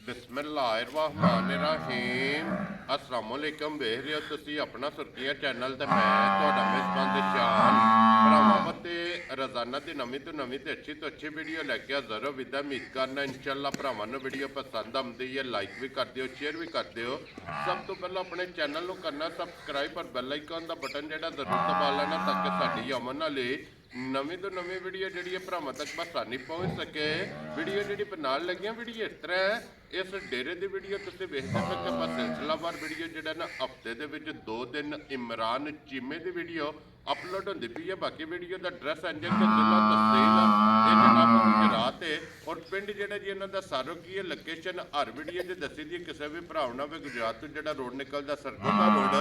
बिस्मिल्लाहिर्रहमानिर्रहीम अस्सलाम वालेकुम ਵੇਖ ਰਹੇ ਹੋ ਤੁਸੀਂ ਆਪਣਾ ਸੁਰਖੀਆਂ ਚੈਨਲ ਤੇ ਮੈਂ ਤੁਹਾਡਾ ਮੇਜ਼ਬਾਨ ਦੇ ਚਾਨ ਭਰਾਵਾਂ ਤੇ ਰੋਜ਼ਾਨਾ ਦੀ ਨਵੀਂ ਤੋਂ ਅੱਛੀ ਤੋਂ ਅੱਛੀ ਵੀਡੀਓ ਲੈ ਕੇ ਹਾਜ਼ਰ ਹਾਂ। ਵਿਦਾ ਉਮੀਦ ਕਰਨਾ ਇਨਸ਼ਾਅੱਲਾ ਭਰਾਵਾਂ ਨੂੰ ਵੀਡੀਓ ਪਸੰਦ ਆਉਂਦੀ ਹੈ, ਲਾਈਕ ਵੀ ਕਰ ਦਿਓ, ਸ਼ੇਅਰ ਵੀ ਕਰ ਦਿਓ। ਸਭ ਤੋਂ ਪਹਿਲਾਂ ਆਪਣੇ ਚੈਨਲ ਨੂੰ ਕਰਨਾ ਸਬਸਕ੍ਰਾਈਬ और ਬੈਲ ਆਈਕਨ ਦਾ ਬਟਨ ਜਿਹੜਾ ਜ਼ਰੂਰ ਦਬਾ ਲੈਣਾ ਤਾਂ ਕਿ ਸਾਡੀ ਆਉਣ ਵਾਲੀ ਨਵੀਂ ਤੋਂ ਨਵੀਂ ਵੀਡੀਓ ਜਿਹੜੀ ਹੈ ਭਰਾਵਾਂ ਤੱਕ ਆਸਾਨੀ ਪਹੁੰਚ ਸਕੇ। ਵੀਡੀਓ ਜਿਹੜੀ ਨਾਲ ਲੱਗੀਆਂ ਵੀਡੀਓ ਇਸ ਤਰ੍ਹਾਂ ਹੈ, ਇਸ ਡੇਰੇ ਦੀ ਵੀਡੀਓ ਤੁਸੀਂ ਵੇਖਦੇ ਪਏ ਕਿ ਆਪਾਂ ਸਿਲਸਿਲਾਵਾਰ ਵੀਡੀਓ ਜਿਹੜਾ ਨਾ ਹਫਤੇ ਦੇ ਵਿੱਚ 2 ਦਿਨ ਇਮਰਾਨ ਚੀਮੇ ਦੀ ਵੀਡੀਓ अपलोड होती पी है। बाकी वीडियो का एड्रैस अंजल के जिला तहसील ये जनाब गुजरात है और पिंड जोड़ा जी इन्हों का सारो की है लोकेशन हर वीडियो च दसी दी किसी भी भरा ना भी गुजरात तो जो रोड निकलता सरगोदा रोड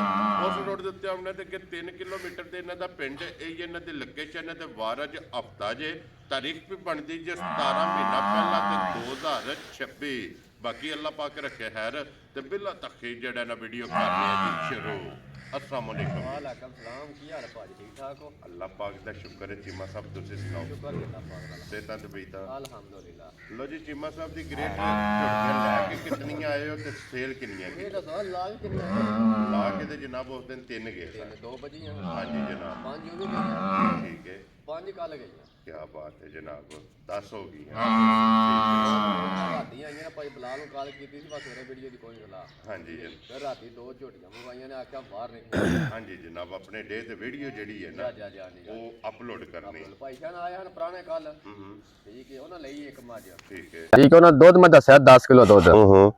उस रोड के उत्ते आने के 3 किलोमीटर से इन्हों का पिंड यही इन्हों की लोकेशन है। तो वार अज हफ्ता जे तारीख भी बनती जे 17 महीना पहला तो 2026। बाकी अल्लाह पाक रखे खैर तो बिला तखी जड़ा ना वीडियो कर रहे हैं शुरू। अस्सलाम वालेकुम। वालेकुम सलाम। की हाल है भाजी, ठीक ठाक हो? अल्लाह पाक दा शुक्र है। चीमा साहब तुसी सुनाओ? शुक्र है अल्लाह पाक दा। सेहतां ते बेइतां? अल्हम्दुलिल्लाह। लो जी चीमा साहब दी ग्रेट झुड़कियां लैके कितनियां आए हो ते सेल कितनियां ये की? तो सवाल लाल कितने ला के ते जनाब उस दिन 3 गए सन। 2 बजी हैं। हाँ जी जनाब 5 यूं भी गई, ठीक है, 5 कल गई। क्या बात है जनाब, 10 हो गई हैं। राती आई ना भाई बिलाल ਨੂੰ ਕਾਲ ਕੀਤੀ ਸੀ, ਬਸ ਮੇਰੇ ਵੀਡੀਓ ਦੀ ਕੋਈ ਗੱਲ। हाँ जी जनाब, ਫਿਰ ਰਾਤੀ 2 ਝੋਟੀਆਂ ਮੰਗਵਾਈਆਂ ਨੇ, ਆਖਿਆ ਬਾਹਰ ਨਿਕਲ। हाँ जी जनाब अपने डे ते वीडियो जड़ी है ना ਜਾ ਨਹੀਂ वो अपलोड करनी। ਭਾਈ ਜਾਨ ਆਏ ਹਨ ਪੁਰਾਣੇ ਕੱਲ, हम्म, ਠੀਕ ਹੈ, ਉਹਨਾਂ ਲਈ ਇੱਕ ਮੱਝ। ठीक है। ਠੀਕ ਹੈ। ਉਹਨਾਂ ਦੁੱਧ ਮੈਂ ਦੱਸਿਆ 10 ਕਿਲੋ ਦੁੱਧ।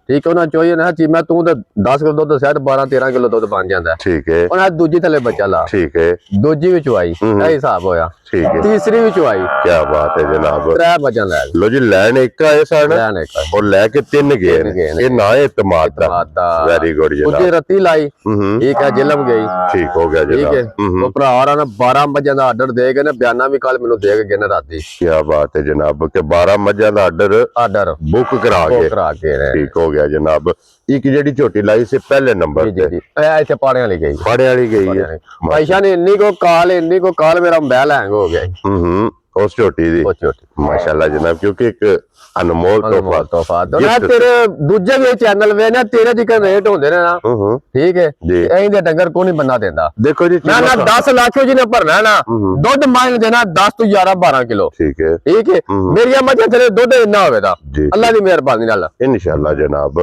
ਠੀਕ ਹੈ। ਉਹਨਾਂ ਚੋਈ ਨਾ ਚੀਮਾ ਤੂੰ ਤਾਂ 10 ਕਿਲੋ ਦੁੱਧ ਦੱਸਿਆ, 12-13 ਕਿਲੋ ਦੁੱਧ ਬਣ ਜਾਂਦਾ। ठीक है, ਉਹਨਾਂ ਦੂਜੀ ਥੱਲੇ ਬੱਚਾ ਲਾ, ठीक है, ਦੂਜੀ ਵਿੱਚ ਆਈ, ਇਹ ਹਿਸਾਬ ਹੋਇਆ। ठीक है, ਤੀਸਰੀ ਵਿੱਚ ਆਈ, क्या बात है जनाब। 3 ਬੱਚਾ ਲੈ लो जी लैन एक आए सन ਲੈਣ ਇੱਕ और लैके 3 गए तीन गए ने। ये ना इतमाद दा। वेरी गुड ਉਹਦੀ जनाब, ਰੱਤੀ ਲਾਈ, ਠੀਕ ਹੈ, ਜਿਲਮ ਗਈ, ठीक हो गया ਠੀਕ ਹੈ। जनाब। ਉਹ ਭਰਾ ਹੋਰਾਂ ਨੇ 12 ਬੱਚਿਆਂ ਦਾ ਆਰਡਰ ਦੇ ਕੇ ਨਾ ਬਿਆਨਾ ਵੀ ਕੱਲ ਮੈਨੂੰ ਦੇ ਕੇ ਗਏ ਨੇ ਰਾਤੀ। क्या बात है जनाब के 12 मज्जां दा ਆਰਡਰ बुक करा के ਕਰਾ ਕੇ ਨੇ। ठीक हो गया जनाब। एक जेडी झोटी लाई से पहले नंबर ਜੀ ਜੀ ਇਹ ਇੱਥੇ ਪਾੜੇ ਵਾਲੀ ਗਈ, पाड़े वाली गई है। ਪੈਸਾ ਨੇ ਇੰਨੀ ਕੋ ਕਾਲ ਮੇਰਾ ਮੋਬਾਈਲ हैंग हो गया उस झोटी दी ਉਹ ਝੋਟੀ। माशाल्लाह जनाब, क्योंकि एक अनमोल तोहफा ਤੋਹਫਾ ਦੋਨਾ ਤੇਰੇ ਦੂਜੇ ਵੀ ਚੈਨਲ ਵੇ ਨਾ ਤੇਰੇ ਦੀ ਕਾ ਰੇਟ ਹੁੰਦੇ ਨੇ ਨਾ, ਠੀਕ ਹੈ जी। ਇਹਦੇ ਡੰਗਰ ਕੋ ਨਹੀਂ ਬੰਨਾ ਦਿੰਦਾ। देखो जी ਨਾ 10 ਲੱਖ ਜੀ ਨੇ ਭਰਨਾ ਨਾ, ਦੁੱਧ ਮੰਗ ਦੇਣਾ 10 ਤੋਂ 11-12 ਕਿਲੋ, ठीक है ਠੀਕ ਹੈ। ਮੇਰੀਆਂ ਮੱਝਾਂ ਥਲੇ ਦੁੱਧ ਇੰਨਾ ਹੋਵੇਗਾ जी ਅੱਲਾ ਦੀ ਮਿਹਰਬਾਨੀ ਨਾਲ। इंशाल्लाह जनाब।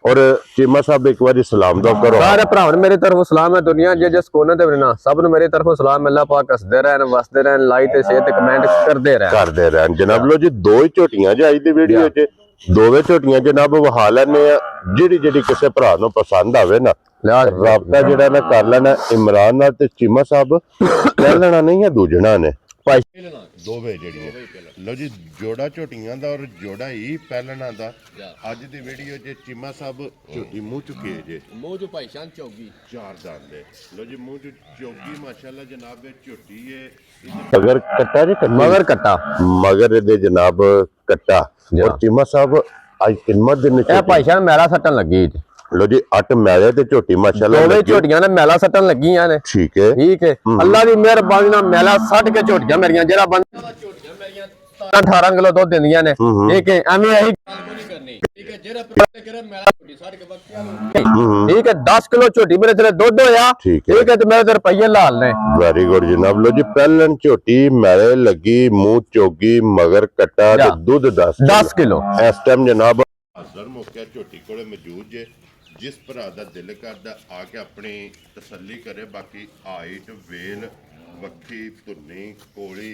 और चीमा साहब एक बार सलाम दो करो ਸਾਰੇ ਭਰਾਵਾਂ ਨੂੰ ਮੇਰੇ ਤਰਫੋਂ ਸਲਾਮ ਹੈ। ਦੁਨੀਆ ਜਿਸ ਕੋਨੇ ਤੇ ਵੀ ਨਾ ਸਭ ਨੂੰ ਮੇਰੇ ਤਰਫੋਂ ਸਲਾਮ। ਅੱਲਾ ਪਾਕ ਹੱਸਦੇ ਰਹਿਣ, ਵਸਦੇ ਰਹਿਣ, ਲਾਈਕ ਤੇ ਸ਼ੇਅਰ ਤੇ ਕਮੈਂਟ ਕਰਦੇ ਰਹਿਣ। करते रहन जनाब। लो जी 2 ही झोटियां जी दी वीडियो च, 2 झोटियां जनाब वहा लैने जी किसी भरा नु पसंद आवे ना राबता जड़ा ना कर लेना इमरान नाल ते चीमा साहब कह लेना नहीं है दूजना ने दोवे जड़ी लो जी जोड़ा झोटियां दा और जोड़ा ही पहलना दा। अज दी वीडियो च चीमा साहब झोटी मुंह चुके जे ਮੂੰਹ ਚ ਭਾਈ ਸ਼ਾਨ ਚੌਗੀ 4 दांत दे। लो जी मुंह च चौगी माशाल्लाह जनाब झोटी है। अगर कट्टा जी मगर कट्टा मगर दे जनाब कट्टा। और चीमा साहब आज किन्मत दिन ਇਹ ਭਾਈ ਸਾਹਿਬ ਮੈਲਾ ਸੱਟਣ ਲੱਗੀ। लो जी 8 मैले ते झोटी माशाल्लाह ਦੋਵੇਂ ਝੋਟੀਆਂ ਨੇ ਮੈਲਾ ਸੱਟਣ ਲੱਗੀਆਂ ਨੇ, ठीक है। ਠੀਕ ਹੈ। ਅੱਲਾ ਦੀ ਮਿਹਰਬਾਨੀ ਨਾਲ ਮੈਲਾ ਸੱਟ ਕੇ ਝੋਟੀਆਂ ਮੇਰੀਆਂ ਜਿਹੜਾ ਬੰਦਾ ਝੋਟੀਆਂ ਮੇਰੀਆਂ 18 ਕਿਲੋ ਦੁੱਧ ਦਿੰਦੀਆਂ ਨੇ, ਠੀਕ ਹੈ। ਐਵੇਂ ਇਹੀ ਨਹੀਂ ਕਰਨੀ, ਠੀਕ ਹੈ। ਜਿਹੜਾ ਪ੍ਰੇਟ ਕਰੇ ਮੇਰਾ ਝੋਟੀ ਛੱਡ ਕੇ ਵਕਤੀਆਂ ਨੂੰ ਠੀਕ ਹੈ। 10 ਕਿਲੋ ਝੋਟੀ ਮੇਰੇ ਥਲੇ ਦੁੱਧ ਹੋਇਆ, ठीक है। ਠੀਕ ਹੈ। ਤੇ ਮੇਰੇ ਤੇ ਰੁਪਈਏ ਲਾਲ ਨੇ। वेरी गुड जनाब। लो जी पहलन झोटी मैले लगी, मुंह चोगी, मगर कट्टा ते दूध 10 किलो इस टाइम जनाब हाजर मौके झोटी कोले मौजूद जे। जिस भरा दा दिल करदा आके अपनी तसल्ली करे। बाकी हाइट वेल वक्खी धुन्नी कोली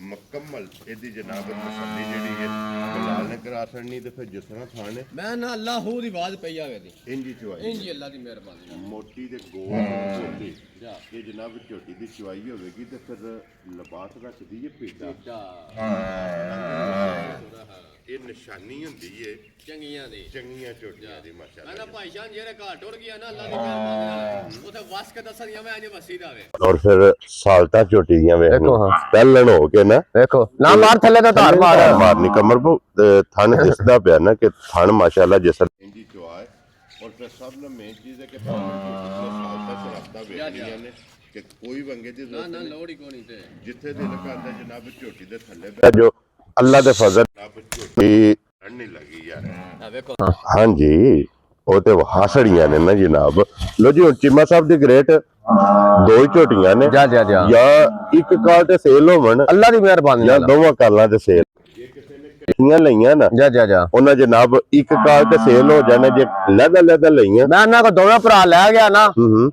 मुकम्मल एदी जनाब तसल्ली जेड़ी है बिलाल ने करा छड़नी ते फिर जिस तरह थाने ਮੈਂ ਨਾ ਅੱਲਾਹੂ ਦੀ ਆਵਾਜ਼ ਪਈ ਆਵੇ ਦੀ इंजी चुवाई ਇੰਜੀ ਅੱਲਾ ਦੀ ਮਿਹਰਬਾਨੀ ਨਾਲ। मोटी दे गोल मोटी ये जनाब झोटी दी चुवाई होगी तो फिर लबास रखदी है पेटा। ये निशानी होंदी है ਚੰਗੀਆਂ ਦੀ चंगियां झोटियां दी ਮੈਂ माशाल्लाह। ਨਾ ਭਾਈ ਸ਼ਾਨ ਜਿਹੜਾ ਘਰ ਟੁਰ ਗਿਆ ਨਾ ਅੱਲਾ ਦੀ ਮਿਹਰਬਾਨੀ ਨਾਲ ਉਥੇ ਵਸ ਕੇ ਦੱਸਣੀਆਂ ਮੈਂ ਅਜੇ ਵਸੀ ਦਾਵੇ। और फिर सालता झोटी दियां देखो हाँ। पहलन हो के ना ਦੇਖੋ ਨਾ ਮਾਰ ਥੱਲੇ ਤਾਂ ਧਾਰ ਮਾਰ। मारनी कमर पर थन दिसदा पिया ना कि थन माशाल्लाह जिस इंजी चुआ है। और फिर सब ने मेन चीज है कि सालता शराबता वेचनियां ने कि कोई वंगे दी ਨਾ ਨਾ ਲੋੜ ਹੀ ਕੋਣੀ ਤੇ जिथे दिल करदा जनाब झोटी दे थल्ले जो अल्लाह दे फजल जनाब झोटी ਨਹੀਂ ਲੱਗੀ ਯਾਰ ਆ ਵੇਖੋ ਹਾਂਜੀ ਉਹ ਤੇ ਹਾਸੜੀਆਂ ਨੇ ਨਾ ਜਨਾਬ। ਲੋ ਜੀ ਹੁਣ ਚੀਮਾ ਸਾਹਿਬ ਦੀ ਗ੍ਰੇਟ ਦੋ ਹੀ ਝੋਟੀਆਂ ਨੇ ਜਾ ਜਾਂ ਇੱਕ ਕਾਲ ਤੇ ਸੇਲ ਹੋਵਣ ਅੱਲਾ ਦੀ ਮਿਹਰਬਾਨੀ ਜਾਂ ਨਾਲ ਦੋਵਾਂ ਕਾਲਾਂ ਤੇ ਸੇਲ। ਜੇ ਕਿਸੇ ਨੇ ਇਕੱਠੀਆਂ ਲਈਆਂ ਨਾ ਜਾ ਉਹਨਾਂ ਜਨਾਬ ਇੱਕ ਕਾਲ ਤੇ ਸੇਲ ਹੋ ਜਾਣਾ। ਜੇ ਲਹਿਦਾ ਲਈਆਂ ਮੈਂ ਇਹਨਾਂ ਕੋ ਦੋਵੇਂ ਭਰਾ ਲੈ ਗਿਆ ਨਾ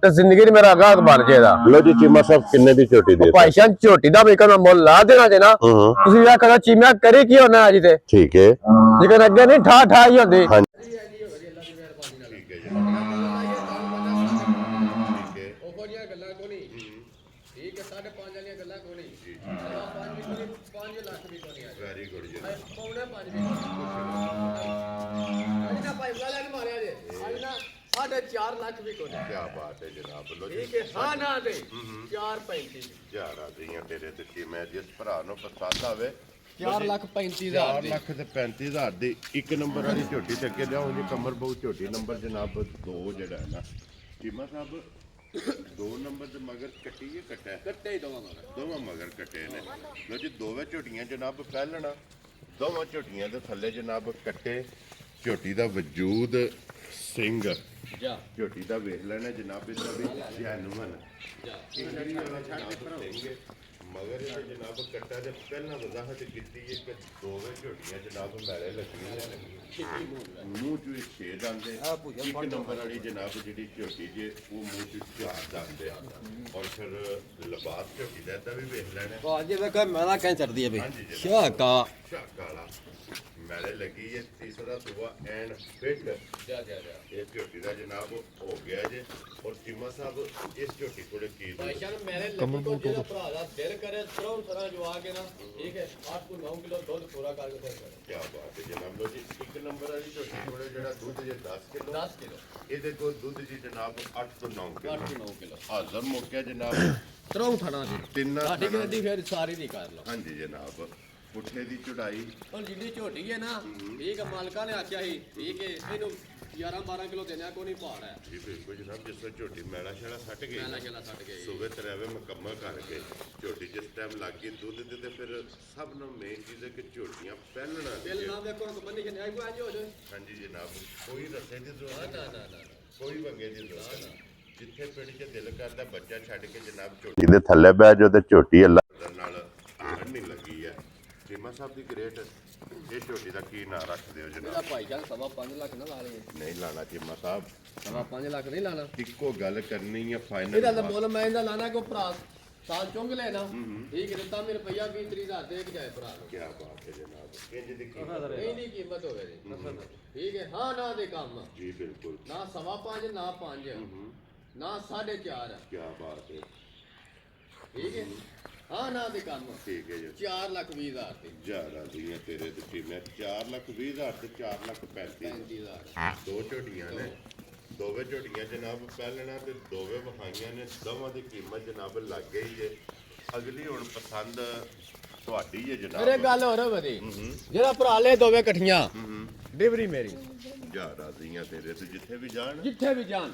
ਤੇ ਜ਼ਿੰਦਗੀ 'ਚ ਮੇਰਾ ਗਾਹਕ ਬਣ ਜਾਏਗਾ। ਲੋ ਜੀ ਚੀਮਾ ਸਾਹਿਬ ਕਿੰਨੇ ਦੀ ਝੋਟੀ ਦੇ ਭਾਈ ਸ਼ਾਨ ਝੋਟੀ ਦਾ ਵੀ ਕਹਿੰਦਾ ਮੁੱਲ ਲਾ ਦੇਣਾ ਜੇ ਨਾ ਤੁਸੀਂ ਇਹ ਕਹਿੰਦਾ ਚੀਮਾ ਕਰੇ ਕੀ ਹੋਣਾ ਅਜੀ ਤੇ ਠੀਕ ਹੈ ਲੇਕਿਨ ਅੱਗੇ ਨਹੀਂ ਠਾ ਹੀ ਹੁੰਦੀ। ਉਹ ਜੀਆਂ ਗੱਲਾਂ ਕੋ ਨਹੀਂ ਠੀਕ ਹੈ 5.5 ਵਾਲੀਆਂ ਗੱਲਾਂ ਕੋ ਨਹੀਂ 5 ਲੱਖ ਵੀ ਕੋ ਨਹੀਂ ਆ ਵੈਰੀ ਗੁੱਡ ਜੀ ਪੌਣੇ 5 ਵੀ ਨਾ ਭਾਈ ਵਾਲਾ ਨੇ ਮਾਰਿਆ ਜੇ ਅੱਜ ਨਾ 4.5 ਲੱਖ ਵੀ ਕੋ ਨਹੀਂ। ਕੀ ਬਾਤ ਹੈ ਜਨਾਬ। ਲੋ ਜੀ ਠੀਕ ਹੈ ਹਾਂ ਨਾ ਦੇ 4.35 ਯਾਰਾ ਦੀਆਂ ਤੇਰੇ ਤੇ ਚੀਮਾ ਜਿਸ ਭਰਾ ਨੂੰ ਪਸੰਦ ਆਵੇ 4,35,000 ਦੀ 4,35,000 ਦੀ ਇੱਕ ਨੰਬਰ ਵਾਲੀ ਝੋਟੀ ਤੇ ਅੱਗੇ ਲਿਆਓ ਜੀ ਕਮਰ ਬਹੁ ਝੋਟੀ ਨੰਬਰ ਜਨਾਬ 2 ਜਿਹੜਾ ਹੈ ਨਾ ਚੀਮਾ ਸਾਹਿਬ 2 ਨੰਬਰ ਦੇ ਮਗਰ ਕੱਟੀਏ ਕੱਟਾ ਕੱਟੇ ਹੀ ਦਵਾਂਗਾ ਦੋਵਾਂ ਮਗਰ ਕੱਟੇ ਨੇ। ਲੋ ਜੀ ਦੋਵੇਂ ਝੋਟੀਆਂ ਜਨਾਬ ਪਹਿਲਣਾ ਦੋਵਾਂ ਝੋਟੀਆਂ ਦੇ ਥੱਲੇ ਜਨਾਬ ਕੱਟੇ ਝੋਟੀ ਦਾ ਵਜੂਦ ਸਿੰਘ ਜਾ ਝੋਟੀ ਦਾ ਵੇਖ ਲੈਣਾ ਜਨਾਬ ਇਹਦਾ ਵੀ ਜੈਨੂਨ ਇੰਗਰੀ ਵਾਲਾ ਜਨਾਬ ਸਿੰਘ ਮਗਰ ਇਹ ਜਨਾਬ ਕੱਟਾ ਦੇ ਪਹਿਲਾਂ ਵਜ਼ਾਹਤ ਕੀਤੀ ਹੈ ਕਿ ਦੋਵੇਂ ਝੋਟੀਆਂ ਜਨਾਬ ਮੈਲੇ ਲੱਗੀਆਂ ਨੇ ਮੂੰਹ ਚ ਛੇਦ ਆਉਂਦੇ ਇੱਕ ਨੰਬਰ ਵਾਲੀ ਜਨਾਬ ਜਿਹੜੀ ਝੋਟੀ ਜੇ ਉਹ ਮੂੰਹ ਚ ਝਾੜ ਆਉਂਦੇ ਔਰ ਫਿਰ ਲਿਬਾਸ ਝੋਟੀ ਦਾ ਤਾਂ ਵੀ ਵੇਖ ਲੈਣਾ ਬਾਜੀ ਵੇਖੋ ਮੈਂ ਕਹਿ ਚੜਦੀ ਹੈ ਬਈ ਹਾਂਜੀ ਜਨਾਬ। ਸ਼ਾਕਾ ਕਾਲਾ ਮੈਲੇ ਲੱਗੀ ਹੈ ਤੀਸਰਾ ਸੁਬਾ ਐਂਡ ਫਿਟ ਜਾ ਇਹ ਝੋਟੀ ਦਾ ਜਨਾਬ ਹੋ ਗਿਆ ਜੇ ਔਰ ਚੀਮਾ ਸਾਹਿਬ ਇਸ ਝੋਟੀ ਕੋਲੇ ਕੀ ਦੇ ਭਾਈਸ਼ਾਨ ਮੇਰੇ ਲੱਗੀ ਕੋ ਜਿਹੜਾ ਭਰਾ ਦਾ ਦਿਲ ਕਰੇ ਤਰੋਂ ਤਰ੍ਹਾਂ ਜਵਾ ਕੇ ਨਾ ਠੀਕ ਹੈ 8 ਤੋਂ 9 ਕਿਲੋ ਦੁੱਧ ਪੂਰਾ ਕਰਕੇ ਫਿਰ ਕਰੇ ਕੀ ਬਾਤ ਹੈ ਜਨਾਬ। ਲੋ ਜੀ ਇੱਕ ਨੰਬਰ ਵਾਲੀ ਝੋਟੀ ਕੋਲੇ ਜਿਹੜਾ ਦੁੱਧ ਜੇ 10 ਕਿਲੋ 10 ਕਿਲੋ ਇਹਦੇ ਕੋਲ ਦੁੱਧ ਜੀ ਜਨਾਬ 8 ਤੋਂ 9 8 ਕਿਲੋ ਤੋਂ 9 ਕਿਲੋ ਹਾਜ਼ਰ ਮੁੱਕਿਆ ਜਨਾਬ ਤਰੋਂ ਥਣਾ ਦੀ ਤਿੰਨਾਂ ਸਾਡੀ ਗੱਡੀ ਫਿਰ ਸਾਰੀ ਦੀ ਕਰ ਲਓ ਹਾਂਜੀ ਜਨਾਬ ਪੁੱਠੇ ਦੀ ਚੜਾਈ ਹੁਣ ਜਿੰਨੀ ਝੋਟੀ ਹੈ ਨਾ ਠੀਕ ਹੈ ਮਾਲਕਾਂ ਨੇ ਆਖਿਆ ਸੀ ਠੀਕ ਹੈ ਇਹਨੂੰ 11-12 ਕਿਲੋ ਦੇਣਾ ਕੋਈ ਨਹੀਂ ਭਾਰ ਹੈ ਜੀ ਬਿਲਕੁਲ ਜਨਾਬ ਜਿਸ ਤਰ੍ਹਾਂ ਝੋਟੀ ਮੈਲਾ ਛੜਾ ਸੱਟ ਗਈ ਮੈਲਾ ਛੜਾ ਸੱਟ ਗਈ। ਸੂਬੇ ਤਰੇਵੇ ਮੁਕੰਮਲ ਕਰਕੇ ਝੋਟੀ ਜਿਸ ਟਾਈਮ ਲੱਗ ਗਈ ਦੁੱਧ ਦੇ ਤੇ ਫਿਰ ਸਭ ਨੂੰ ਮੇਨ ਚੀਜ਼ ਹੈ ਕਿ ਝੋਟੀਆਂ ਪਹਿਲਣਾ ਦਿਲ ਨਾ ਵੇਖੋ ਬੰਨੀ ਕਿ ਨਹੀਂ ਕੋਈ ਹੋ ਜਾਏ ਹਾਂਜੀ ਜਨਾਬ ਕੋਈ ਰੱਸੇ ਦੀ ਜ਼ਰੂਰਤ ਨਾ ਕੋਈ ਵੰਗੇ ਦੀ ਜ਼ਰੂਰਤ ਨਹੀਂ ਜਿੱਥੇ ਪਿੰਡ 'ਚ ਦਿਲ ਕਰਦਾ ਬੱਚਾ ਛੱਡ ਕੇ ਜਨਾਬ ਝੋਟੀ ਦੇ ਥੱਲੇ ਬਹਿ ਜਾਓ ਤੇ ਝੋਟੀ ਅੱਲਾ ਨਾਲ ਨਹੀਂ ਲੱਗੀ ਹੈ ਚੀਮਾ ਸਾਹਿਬ ਦੀ ਗ੍ਰੇਟ ਇਹ ਝੋਟੀ ਦਾ ਕੀ ਨਾਂ ਰੱਖਦੇ ਹੋ ਇਹਦਾ ਜਨਾਬ ਭਾਈ ਜਾਨ 5.5 ਲੱਖ ਨਾ ਲਾ ਲਈਏ ਨਹੀਂ ਲਾਣਾ ਚੀਮਾ ਸਾਹਿਬ 5 ਲੱਖ ਨਹੀਂ ਲਾਣਾ ਇੱਕੋ ਗੱਲ ਕਰਨੀ ਹੈ ਫਾਈਨਲ ਇਹਦਾ ਤਾਂ ਮੁੱਲ ਮੈਂ ਇਹਦਾ ਲਾਣਾ ਕੋ ਭਰਾ ਸਾਲ ਚੁੰਗ ਲੈਣਾ ਠੀਕ ਹੈ ਤਾਂ ਮੇਰੇ ਰੁਪਈਆ 20-30,000 ਦੇ ਕੇ ਜਾਏ ਭਰਾ ਨੂੰ ਕੀ ਬਾਤ ਹੈ ਜਨਾਬ ਇੰਜ ਦੀ ਕੀਮਤ ਨਹੀਂ ਕੀਮਤ ਹੋਵੇ ਜੀ ਠੀਕ ਹੈ ਹਾਂ ਨਾ ਦੇ ਕੰਮ ਜੀ ਬਿਲਕੁਲ ਨਾ 5.5 ਨਾ 5 ਨਾ 4.5 ਕੀ ਬਾਤ ਹੈ ਠੀਕ ਹੈ ਹਾਂ ਨਾ ਦੇ ਕੰਮ ਠੀਕ ਹੈ ਜੀ 4,20,000 ਤੇ ਜ਼ਿਆਦਾ ਦੀਆਂ ਤੇਰੇ ਤੇ ਚੀਮਾ 4,20,000 ਤੇ 4,35,000 35,000 ਦੋ ਝੋਟੀਆਂ ਨੇ ਦੋਵੇਂ ਝੋਟੀਆਂ ਜਨਾਬ ਪਹਿਲਣਾ ਤੇ ਦੋਵੇਂ ਵਹਾਈਆਂ ਨੇ ਦੋਵਾਂ ਦੀ ਕੀਮਤ ਜਨਾਬ ਲੱਗ ਗਈ ਜੇ ਅਗਲੀ ਹੁਣ ਪਸੰਦ ਤੁਹਾਡੀ ਹੈ ਮੇਰੇ ਜਨਾਬ ਗੱਲ ਹੋਰ ਵਧੀ ਜਿਹੜਾ ਭਰਾ ਲੈ ਦੋਵੇਂ ਇਕੱਠੀਆਂ ਡਿਵਰੀ ਮੇਰੀ ਜ਼ਿਆਦਾ ਦੀਆਂ ਤੇਰੇ ਤੇ ਜਿੱਥੇ ਵੀ ਜਾਣ ਜਿੱਥੇ ਵੀ ਜਾਣ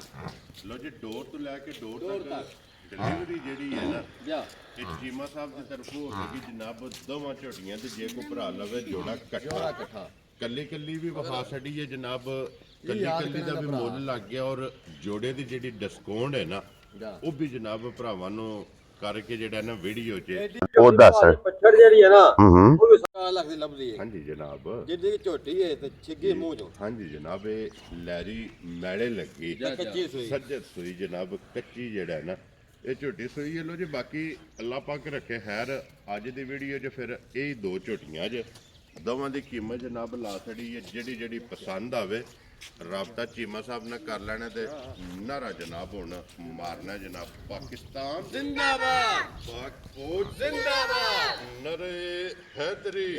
ਲੋ ਜੀ ਡੋਰ ਤੋਂ ਲੈ ਕੇ ਡੋਰ ਡੋਰ ਤੱਕ ਤੱਕ। ਡਿਲੀਵਰੀ ਜਿਹੜੀ ਹੈ ਨਾ ਜਾ ਇਹ ਚੀਮਾ ਸਾਹਿਬ ਦੀ ਤਰਫੋਂ ਹੋਵੇਗੀ ਜਨਾਬ ਦੋਵਾਂ ਝੋਟੀਆਂ ਤੇ ਜੇ ਕੋਈ ਭਰਾ ਲਵੇ ਜੋੜਾ ਜੋੜਾ ਇਕੱਠਾ ਇਕੱਠਾ ਕੱਲੀ ਕੱਲੀ ਵੀ ਵਫਾ ਛੱਡੀ ਹੈ ਜਨਾਬ ਕੱਲੀ ਯਾਦ ਕੱਲੀ ਦਾ ਕਰਨ ਵੀ ਦਾ ਮੁੱਲ ਲੱਗ ਗਿਆ ਔਰ ਜੋੜੇ ਦੀ ਜਿਹੜੀ ਡਿਸਕਾਊਂਟ ਹੈ ਨਾ ਜਾ ਉਹ ਵੀ ਜਨਾਬ ਭਰਾਵਾਂ ਨੂੰ ਕਰਕੇ ਜਿਹੜਾ ਨਾ ਵੀਡੀਓ 'ਚ ਉਹ ਦੱਸ ਪੱਛੜ ਜਿਹੜੀ ਹੈ ਨਾ ਉਹ ਵੀ 4 ਲੱਖ ਦੀ ਲੱਭਦੀ ਹੈ ਹਾਂਜੀ ਜਨਾਬ ਜਿੱਦੀ ਝੋਟੀ ਹੈ ਤੇ ਛਿੱਗੀ ਮੂੰਹ ਚੋਂ ਹਾਂਜੀ ਜਨਾਬ ਇਹ ਲੈਰੀ ਮੈਲੇ ਲੱਗੀ ਜਾਂ ਕੱਚੀ ਸੂਈ ਸੱਜਤ ਸੂਈ ਜਨਾਬ ਕੱਚੀ ਜਿਹੜਾ ਹੈ ਨਾ ਇਹ ਝੋਟੀ ਸੂਈ ਹੈ ਲੋ ਜੀ ਬਾਕੀ ਅੱਲਾ ਪਾਕ ਰੱਖੇ ਖੈਰ ਅੱਜ ਦੀ ਵੀਡੀਓ 'ਚ ਫਿਰ ਇਹ ਦੋ ਝੋਟੀਆਂ 'ਚ ਦੋਵਾਂ ਦੀ ਕੀਮਤ ਜਨਾਬ ਲਾ ਛੜੀ ਹੈ ਜਿਹੜੀ ਪਸੰਦ ਆਵੇ ਰਾਬਤਾ ਚੀਮਾ ਸਾਹਿਬ ਨਾਲ ਕਰ ਲੈਣਾ ਤੇ ਨਾਰਾ ਜਨਾਬ ਹੁਣ ਮਾਰਨਾ ਜਨਾਬ ਪਾਕਿਸਤਾਨ ਜ਼ਿੰਦਾਬਾਦ ਪਾਕ ਫੌਜ ਜ਼ਿੰਦਾਬਾਦ ਨਰੇ ਹੈਦਰੀ